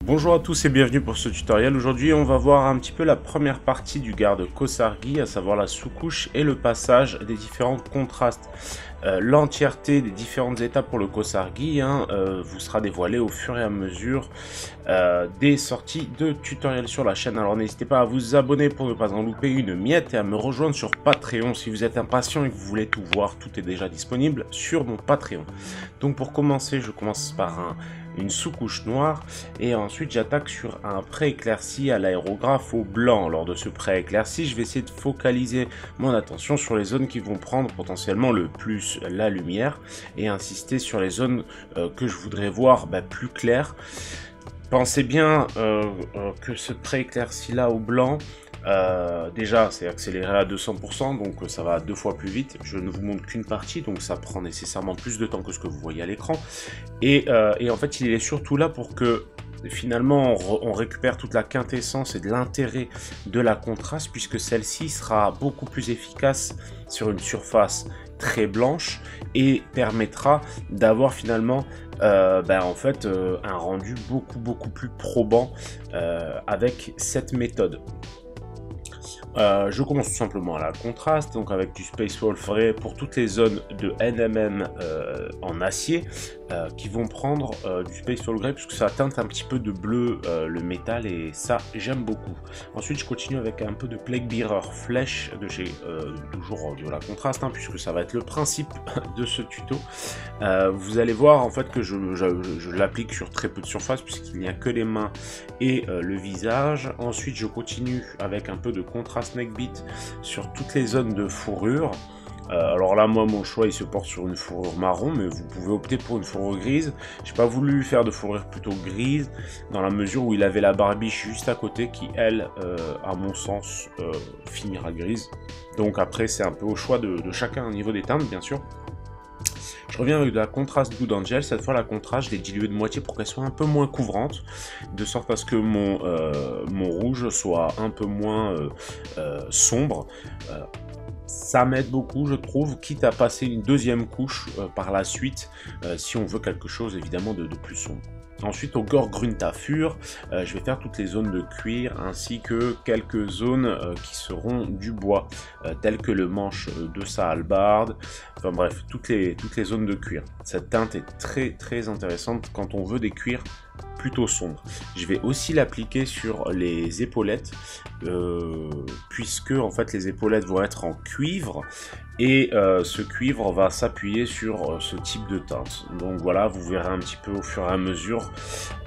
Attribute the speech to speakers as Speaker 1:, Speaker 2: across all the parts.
Speaker 1: Bonjour à tous et bienvenue pour ce tutoriel. Aujourd'hui on va voir un petit peu la première partie du garde Kosargi, à savoir la sous-couche et le passage des différents contrastes. L'entièreté des différentes étapes pour le Kosargi vous sera dévoilée au fur et à mesure des sorties de tutoriels sur la chaîne. Alors n'hésitez pas à vous abonner pour ne pas en louper une miette et à me rejoindre sur Patreon si vous êtes impatient et que vous voulez tout voir. Tout est déjà disponible sur mon Patreon. Donc pour commencer, je commence par une sous-couche noire et ensuite j'attaque sur un pré-éclairci à l'aérographe au blanc. Lors de ce pré-éclairci, je vais essayer de focaliser mon attention sur les zones qui vont prendre potentiellement le plus la lumière et insister sur les zones que je voudrais voir plus claires. Pensez bien que ce pré-éclairci là au blanc, déjà c'est accéléré à 200%, donc ça va 2 fois plus vite. Je ne vous montre qu'une partie, donc ça prend nécessairement plus de temps que ce que vous voyez à l'écran. Et en fait il est surtout là pour que finalement on récupère toute la quintessence et de l'intérêt de la contraste, puisque celle-ci sera beaucoup plus efficace sur une surface très blanche et permettra d'avoir finalement un rendu beaucoup plus probant avec cette méthode. Je commence tout simplement à la contraste, donc avec du Space Wolf Ray pour toutes les zones de NMM en acier qui vont prendre du Space Wolf Grey puisque ça teinte un petit peu de bleu le métal et ça j'aime beaucoup. Ensuite je continue avec un peu de Plague Bearer Flèche de chez toujours de la contraste puisque ça va être le principe de ce tuto. Vous allez voir en fait que je l'applique sur très peu de surface puisqu'il n'y a que les mains et le visage. Ensuite je continue avec un peu de contraste neckbeat sur toutes les zones de fourrure. Alors là moi mon choix il se porte sur une fourrure marron, mais vous pouvez opter pour une fourrure grise. J'ai pas voulu faire de fourrure plutôt grise dans la mesure où il avait la barbiche juste à côté qui elle à mon sens finira grise. Donc après c'est un peu au choix de chacun au niveau des teintes bien sûr. Je reviens avec de la contraste Good Angel. Cette fois la contraste je l'ai diluée de moitié pour qu'elle soit un peu moins couvrante, de sorte à ce que mon rouge soit un peu moins sombre. Ça m'aide beaucoup je trouve, quitte à passer une deuxième couche par la suite si on veut quelque chose évidemment de plus sombre. Ensuite au Gore Gruntafur, je vais faire toutes les zones de cuir ainsi que quelques zones qui seront du bois, telles que le manche de sa hallebarde, enfin bref, toutes les zones de cuir. Cette teinte est très intéressante quand on veut des cuirs plutôt sombres. Je vais aussi l'appliquer sur les épaulettes, puisque en fait les épaulettes vont être en cuivre, et ce cuivre va s'appuyer sur ce type de teinte. Donc voilà, vous verrez un petit peu au fur et à mesure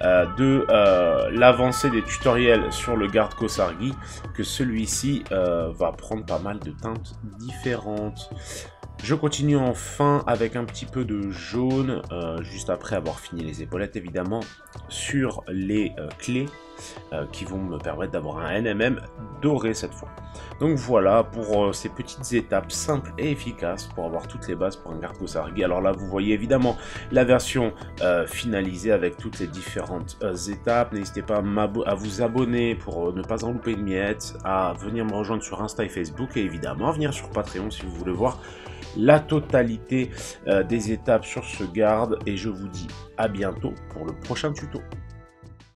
Speaker 1: de l'avancée des tutoriels sur le garde Kosargi que celui-ci va prendre pas mal de teintes différentes. Je continue enfin avec un petit peu de jaune, juste après avoir fini les épaulettes évidemment, sur les clés qui vont me permettre d'avoir un NMM doré cette fois. Donc voilà pour ces petites étapes simples et efficaces pour avoir toutes les bases pour un garde Kosargi. Alors là vous voyez évidemment la version finalisée avec toutes les différentes étapes. N'hésitez pas à vous abonner pour ne pas en louper une miette, à venir me rejoindre sur Insta et Facebook et évidemment à venir sur Patreon si vous voulez voir la totalité des étapes sur ce garde, et je vous dis à bientôt pour le prochain tuto.